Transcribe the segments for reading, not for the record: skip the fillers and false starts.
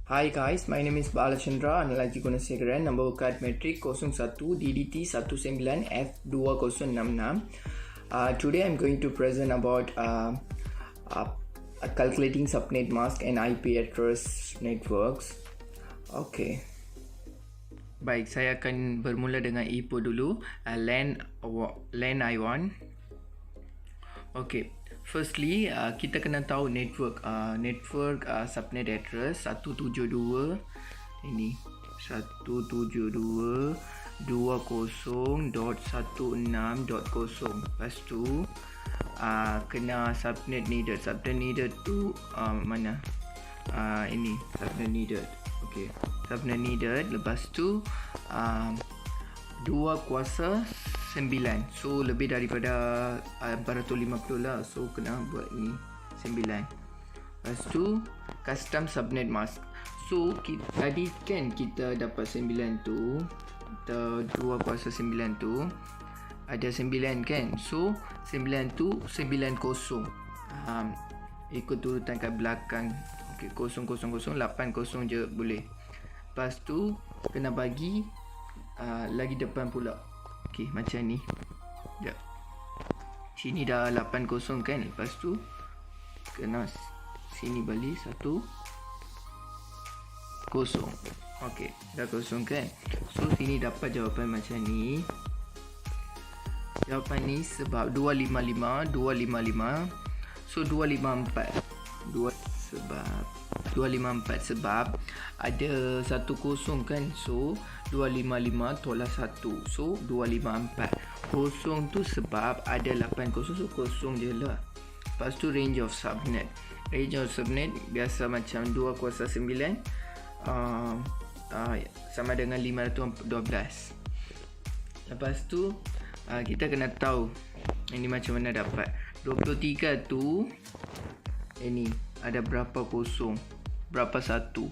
Hi guys, my name is Balachandra Analaji Gunasekharan, number card metric 01 DDT 19 F2066. Today I'm going to present about calculating subnet mask and IP address networks. Okay. Baik, saya akan bermula dengan IPO dulu. LAN I1. Okay. Firstly, kita kena tahu network subnet address 172 ini 172.20.16.0. Lepas tu kena subnet needed tu mana? Ini subnet needed. Okey, subnet needed. Lepas tu 2 kuasa 9, so lebih daripada 450 lah, so kena buat ni 9. Lepas tu custom subnet mask, so tadi kan kita dapat 9 tu, kita 2 kuasa 9 tu ada 9 kan, so 9 tu 90, ikut turutan kat belakang. Ok, 000 80 je boleh. Lepas tu kena bagi lagi depan pula. Okey, macam ni. Sekejap. Sini dah 80 kan. Lepas tu kena sini balik 1 0. Okey, dah kosong kan. So sini dapat jawapan macam ni. Jawapan ni sebab 255. So 254 sebab ada 10 kan, so 255 tolak 1, so 254. Kosong tu sebab ada 80, so kosong je lah. Lepas tu range of subnet biasa macam 2 kuasa 9 sama dengan 512. Lepas tu kita kena tahu ini macam mana dapat 23 tu. Ini ada berapa kosong, berapa satu.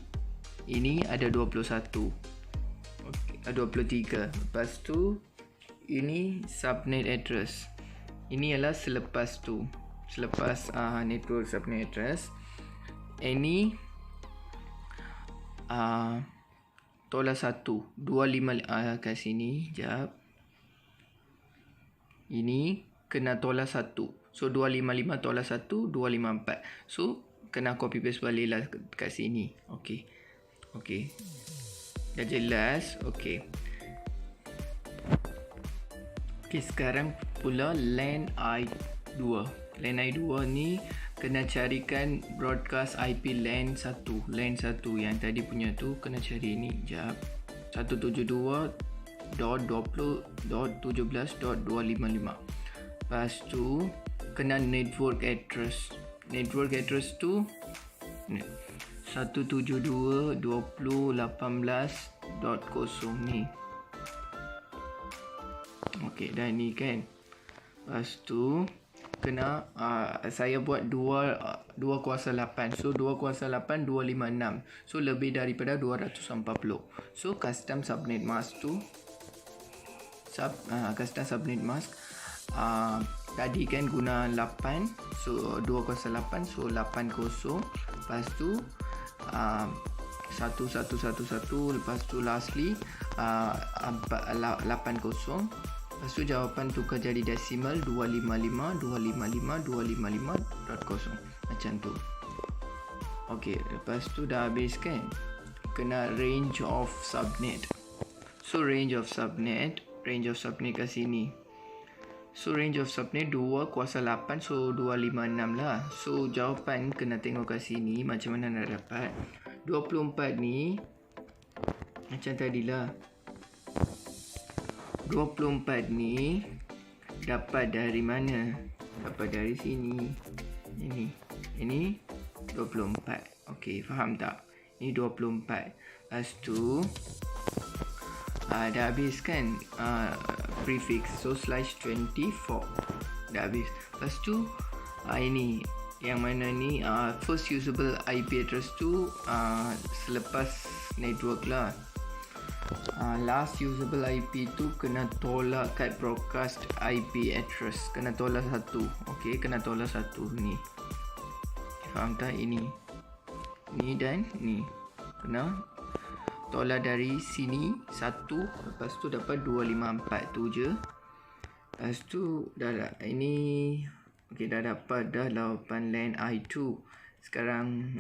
Ini ada 21. Okey, 23. Lepas tu ini subnet address. Ini ialah selepas network subnet address. Ini tolak 1 25 kat sini. Jap. Ini kena tolak 1. So 255 tolak 1 254. So kena copy paste balik lah kat sini. Okey. Dah jelas. Okey, sekarang pula LAN I2. LAN I2 ni kena carikan broadcast IP LAN 1 yang tadi punya tu, kena cari ni. Jap. 172.20.17.255. Lepas tu kena network address tu 172.20.18.0 ni. Okey, dah ni kan. Lepas tu kena saya buat 2 kuasa 8, so 2 kuasa 8 256, so lebih daripada 240. So custom subnet mask tu custom subnet mask tadi kan guna 8, so 2 kuasa 8, so 80. Lepas tu 1111. Lepas tu lastly 80. Lepas tu jawapan tukar jadi desimal 255.0 macam tu. Okey, lepas tu dah habis kan. Kena range of subnet. So range of subnet kat sini. So range of subnet 2 kuasa 8, so 256 lah. So jawapan kena tengok kat sini macam mana nak dapat 24 ni. Macam tadilah, 24 ni dapat dari mana? Dapat dari sini. Ini 24. Okey, faham tak? Ini 24. Lepas tu dah habis kan prefix, so /24 dah habis. Lepas tu ini yang mana ni first usable IP address tu selepas network lah. Last usable IP tu kena tolak kat broadcast IP address, kena tolak 1. Okey, kena tolak 1 ni. Faham tak? Ini ni dan ni. kena tolak dari sini 1, lepas tu dapat 254 tu je. Lepas tu dah ini okey, dah dapat dah jawapan LAN I2. Sekarang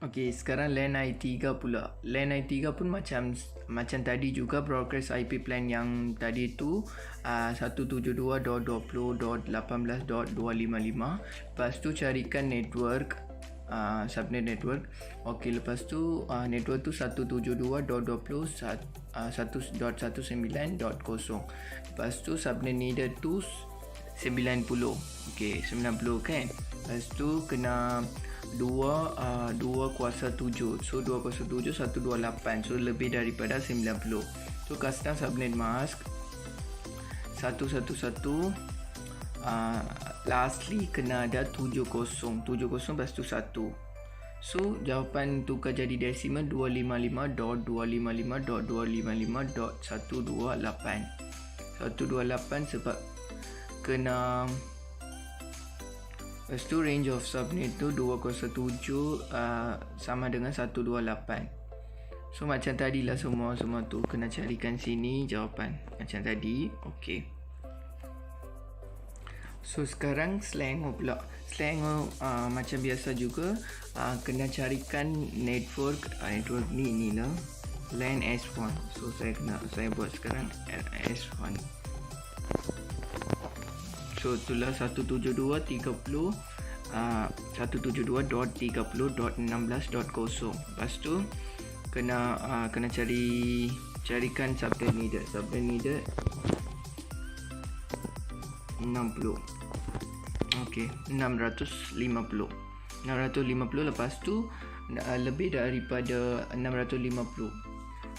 okey, sekarang LAN I3 pula. LAN I3 pun macam tadi juga, broadcast IP plan yang tadi tu 172.20.18.255. Lepas tu carikan network, subnet network. Okey, lepas tu network tu 172.1.19.0. Lepas tu subnet needed tu 90. Okey, 90 kan. Lepas tu kena 2 kuasa 7. So 2 kuasa 7 128. So lebih daripada 90. So custom subnet mask 111. Lastly kena ada 70 lepas tu 1. So jawapan tukar jadi desimal 255.255.255.128. 128 sebab kena. Lepas tu range of subnet tu 207 sama dengan 128. So macam tadilah semua tu kena carikan sini jawapan macam tadi. Okey. So sekarang Selangor pula. Selangor macam biasa juga, kena carikan network ni lah, LAN S1. So saya buat sekarang S1. So itulah 172.30.16.0. Lepas tu kena carikan subnet needed. Subnet needed 60. Okey, 650. Lepas tu lebih daripada 650.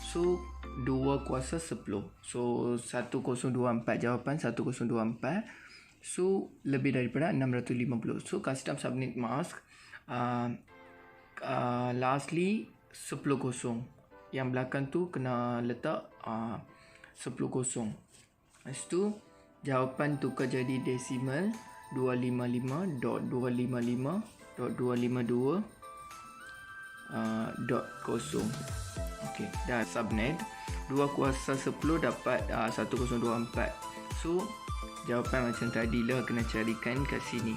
So 2 kuasa 10. So 1024, jawapan 1024. So lebih daripada 650. So custom subnet mask lastly 10 kosong. Yang belakang tu kena letak 10 kosong. Lepas tu jawapan tukar jadi desimal 255.252.0. Okey, dah subnet 2 kuasa 10 dapat 1024. So jawapan macam tadi lah, kena carikan kat sini.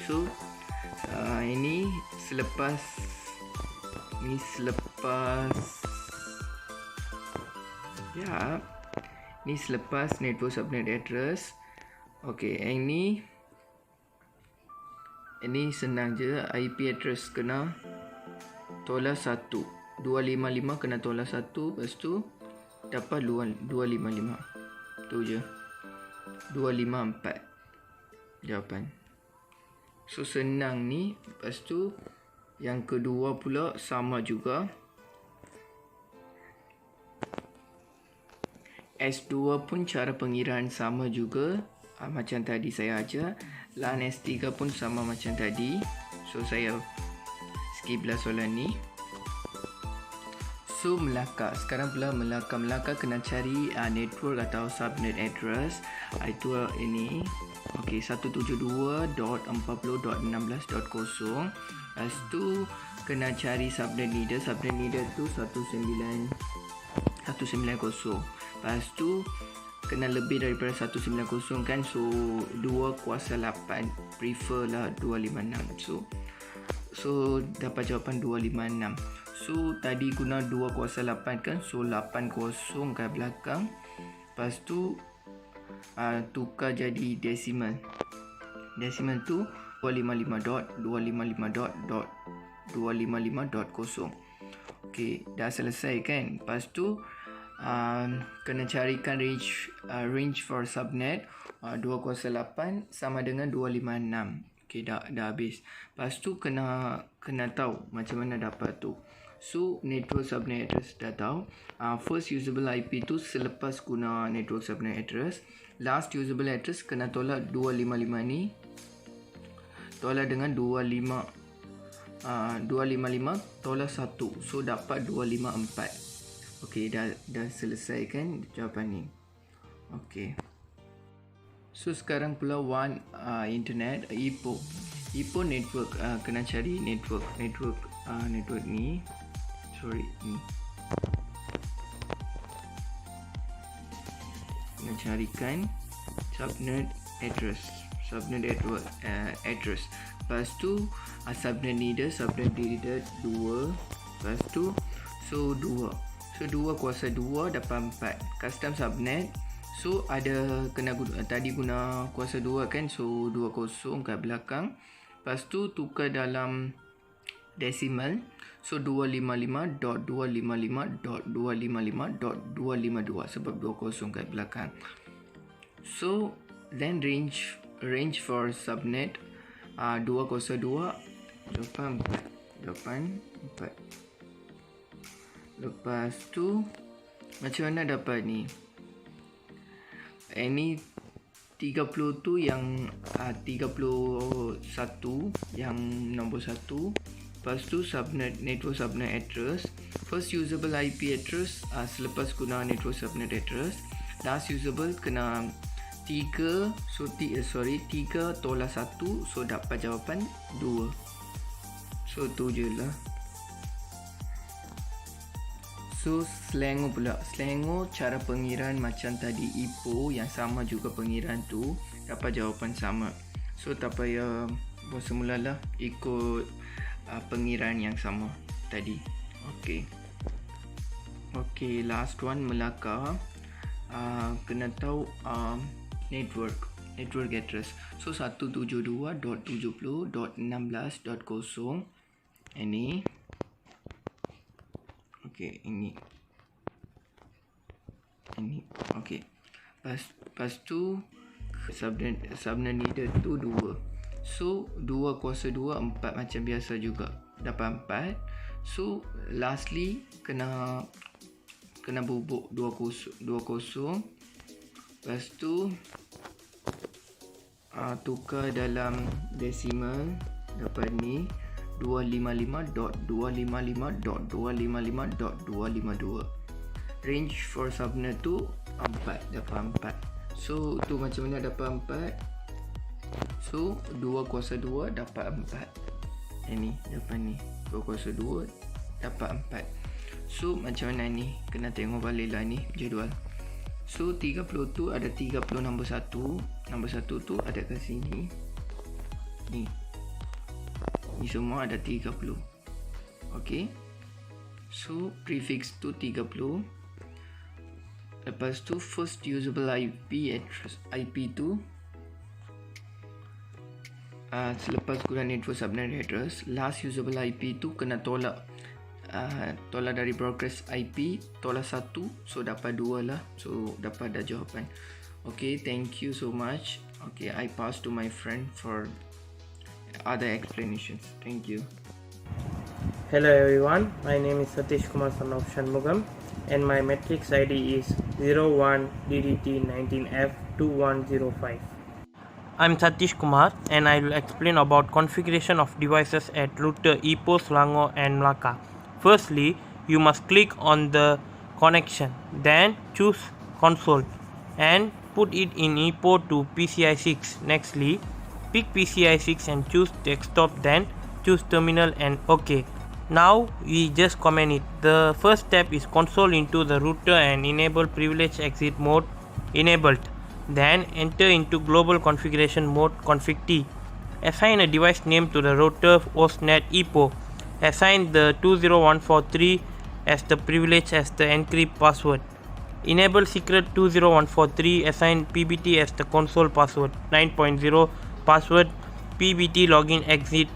So ini selepas network subnet address. Okey, ini senang je. IP address kena tolak 1. 255 kena tolak 1. Lepas tu dapat 255. Tu je. 254 jawapan. So senang ni. Lepas tu yang kedua pula sama juga. S2 pun cara pengiraan sama juga, macam tadi saya ajar. LAN S3 pun sama macam tadi. So saya skip lah soalan ni. So Melaka, sekarang pula Melaka kena cari network atau subnet address. Itu ini. Okey, 172.40.16.0. Lepas tu kena cari subnet needed. Subnet needed tu 190. Lepas tu kena lebih daripada 190 kan. So 2 kuasa 8. Prefer lah 256. So dapat jawapan 256. So tadi guna 2 kuasa 8 kan. So 8 kosong kat belakang. Lepas tu tukar jadi desimal. Desimal tu 255.255.255.0. Okey, dah selesai kan. Lepas tu kena carikan range for subnet 2 kuasa 8 sama dengan 256. Okey, dah habis. Lepas tu kena tahu macam mana dapat tu. So network subnet address dah tahu. First usable IP tu selepas guna network subnet address. Last usable address kena tolak 255 ni. Tolak dengan 255 tolak 1. So dapat 254. Okey, dah selesai kan jawapan ni. Okey. So sekarang pula internet IPO network. Kena cari network ni. ni. Nak carikan subnet address. Lepas tu subnet needed 2. Lepas tu 2 kuasa 2 dapat 4. Custom subnet. So ada kena tadi guna kuasa 2 kan. So 20 kat belakang. Lepas tu tukar dalam decimal. So 255.255.255.252 sebab 20 kat belakang. So then range for subnet 202 84. Lepas tu macam mana dapat ni? Ini 30 tu yang 31 yang nombor 1. Lepas tu network subnet address. First usable IP address selepas guna network subnet address. Last usable kena 3 tolak 1. So dapat jawapan 2. So tu je lah. So Selangor pula. Selangor cara pengiraan macam tadi IPO yang sama juga pengiraan tu, dapat jawapan sama. So tak payah buat semula lah, ikut pengiraan yang sama tadi. Okay, last one Melaka. Kena tahu network address. So 172.70.16.0 ini. Okay, ini. Okay. Lepas tu subnet needed tu 2. So 2 kuasa 2 4 macam biasa juga, dapat 4. So lastly kena bubuk 20. Lepas tu tukar dalam decimal, dapat ni 255.255.255.252. Range for subnet tu 4, dapat 4. So tu macam mana dapat 4? So 2 kuasa 2 dapat 4. Ini dapat ni 2 kuasa 2 dapat 4. So macam mana ni? Kena tengok balik lah ni jadual. So 30 tu ada 30 nombor 1. Nombor 1 tu ada kat sini. Ni semua ada 30. Okay. So prefix tu 30. Lepas tu first usable IP address, IP tu selepas guna network subnet address. Last usable IP tu kena tolak dari broadcast IP, tolak 1. So dapat 2 lah. So dapat dah jawapan. Okay, thank you so much. Okay, I pass to my friend for other explanations. Thank you. Hello everyone, my name is Satish Kumar son of Shanmugam and my matrix ID is 01DDT19F2105. I'm Satish Kumar and I will explain about configuration of devices at router Ipoh, Selangor and Melaka. Firstly, you must click on the connection, then choose console and put it in Ipoh to PCI 6. Nextly, pick PCI 6 and choose desktop, then choose terminal and OK. Now we just comment it. The first step is console into the router and enable privilege exit mode enabled. Then enter into global configuration mode config T. Assign a device name to the router hostnet Ipoh. Assign the 20143 as the privilege as the encrypt password. Enable secret 20143. Assign PBT as the console password 9.0 password PBT login exit.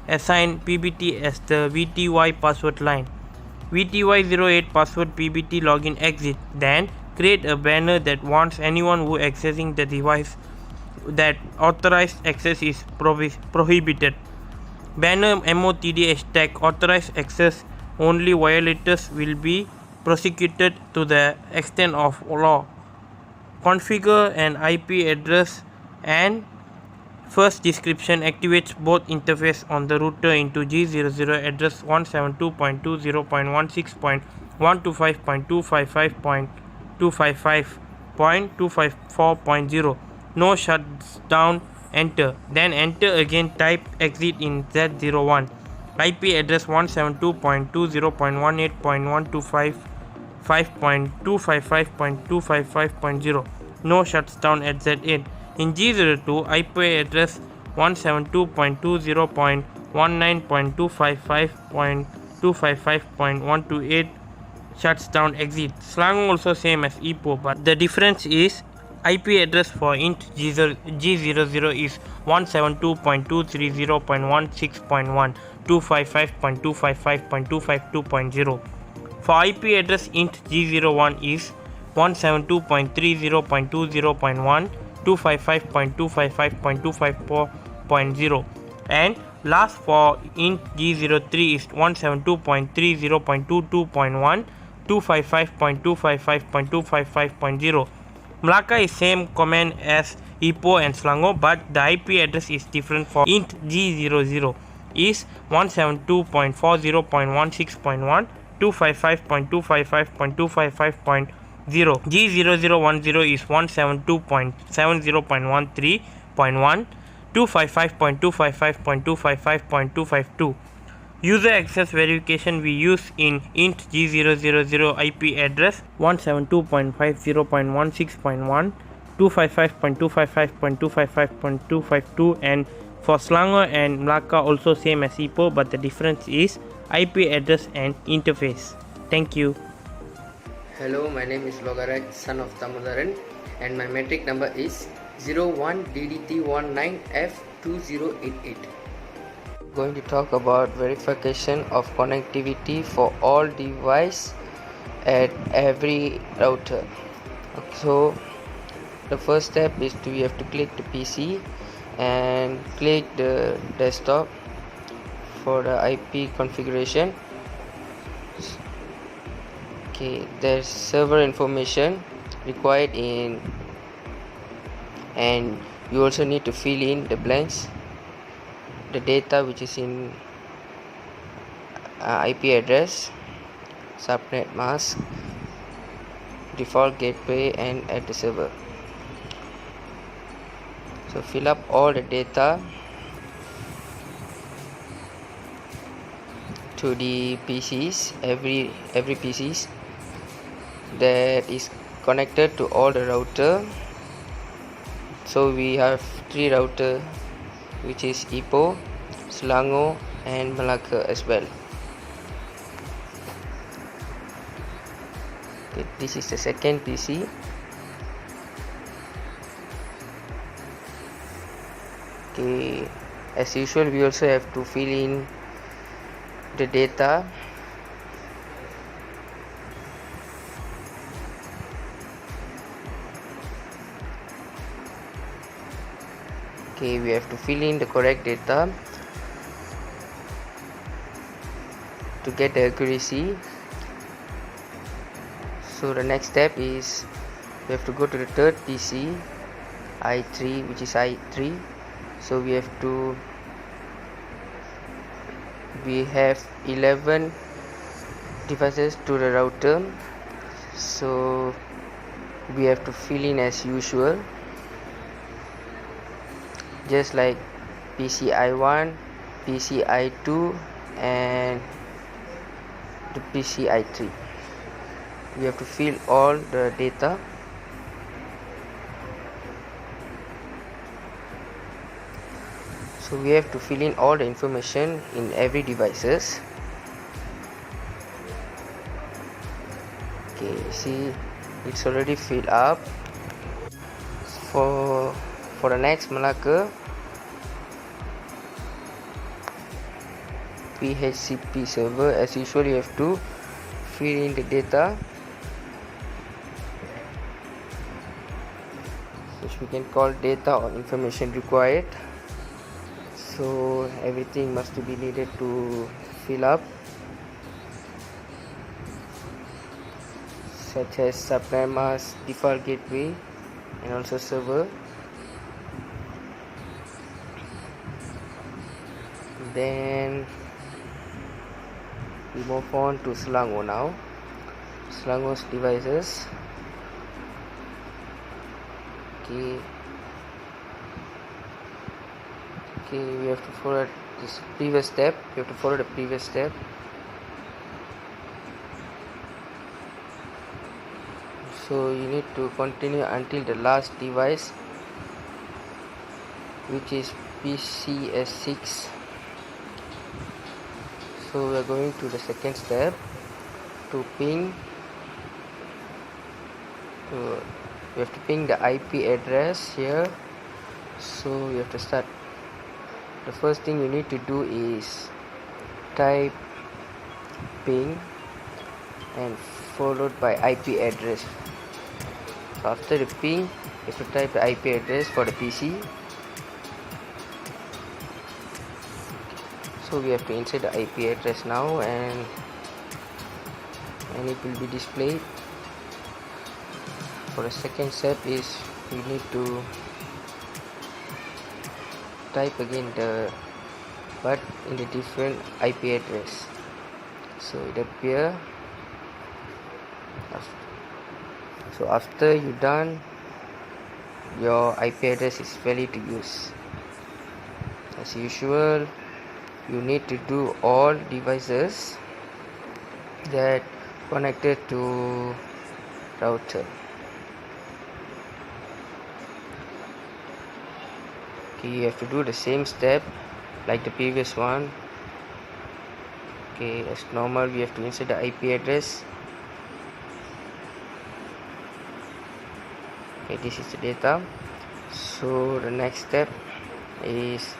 Assign PBT as the VTY password line. VTY08 password PBT login exit. Then create a banner that warns anyone who accessing the device that authorized access is prohibited. Banner MOTD hashtag authorized access only violators will be prosecuted to the extent of law. Configure an IP address and first description activates both interface on the router into G00 address 172.20.165.255.255.254.0. No shuts down. Enter. Then enter again. Type exit in Z01. IP address 172.20.185.125.255.255.0. No shuts down at Z8. In G02, IP address 172.20.19.255.255.128 shuts down exit. Selangor also same as Ipoh, but the difference is IP address for int G00 is 172.230.16.1, 255.255.252.0. For IP address int G01 is 172.30.20.1, 255.255.254.0, and last for int G03 is 172.30.22.1, 255.255.255.0. Melaka is same command as Ipoh and Selangor, but the IP address is different. For int G00 is 172.40.16.1, 255.255.255.0. G0010 is 172.70.13.1, 255.255.255.252. User access verification we use in int G000 IP address 172.50.16.1, 255.255.255.252, and for Selangor and Melaka also same as Ipoh, but the difference is IP address and interface. Thank you. Hello, my name is Logarak, son of Damodaran, and my metric number is 01DDT19F2088. Going to talk about verification of connectivity for all devices at every router. So the first step is we have to click the PC and click the desktop for the IP configuration. Okay, there's server information required in, and you also need to fill in the blanks, the data which is in IP address, subnet mask, default gateway, and at the server. So fill up all the data to the PCs, every PCs that is connected to all the router. So we have 3 router, which is Ipoh, Selangor, and Melaka as well. Okay, this is the second PC. Okay, as usual we also have to fill in the data. Okay, we have to fill in the correct data to get the accuracy. So the next step is we have to go to the third PC, I3, which is I3. So we have 11 devices to the router, so we have to fill in as usual, just like PCI1, PCI2, and the PCI3. We have to fill all the data. So we have to fill in all the information in every devices. Okay, see, it's already filled up. For the next Melaka, PHCP server, as usual you have to fill in the data, which we can call data or information required. So everything must be needed to fill up, such as subnet mask, default gateway, and also server. Then we move on to Selangor now. Selangor's devices. Okay, we have to forward this previous step. You have to follow the previous step. So you need to continue until the last device, which is PCS6. So we are going to the second step, to ping. We have to ping the IP address here. So you have to start. The first thing you need to do is type ping and followed by IP address. So after the ping, you have to type the IP address for the PC. So we have to insert the IP address now, and it will be displayed. For the second step is you need to type again but in the different IP address. So it appear. So after you done, your IP address is valid to use. As usual, you need to do all devices that connected to router. Okay, you have to do the same step like the previous one. Okay, as normal, we have to insert the IP address. Okay, this is the data. So the next step is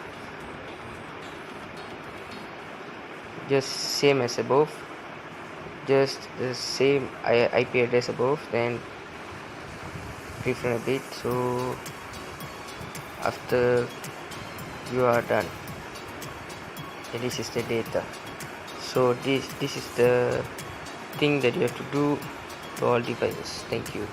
just same as above, just the same IP address above, then different a bit. So after you are done, and this is the data. So this is the thing that you have to do to all devices. Thank you.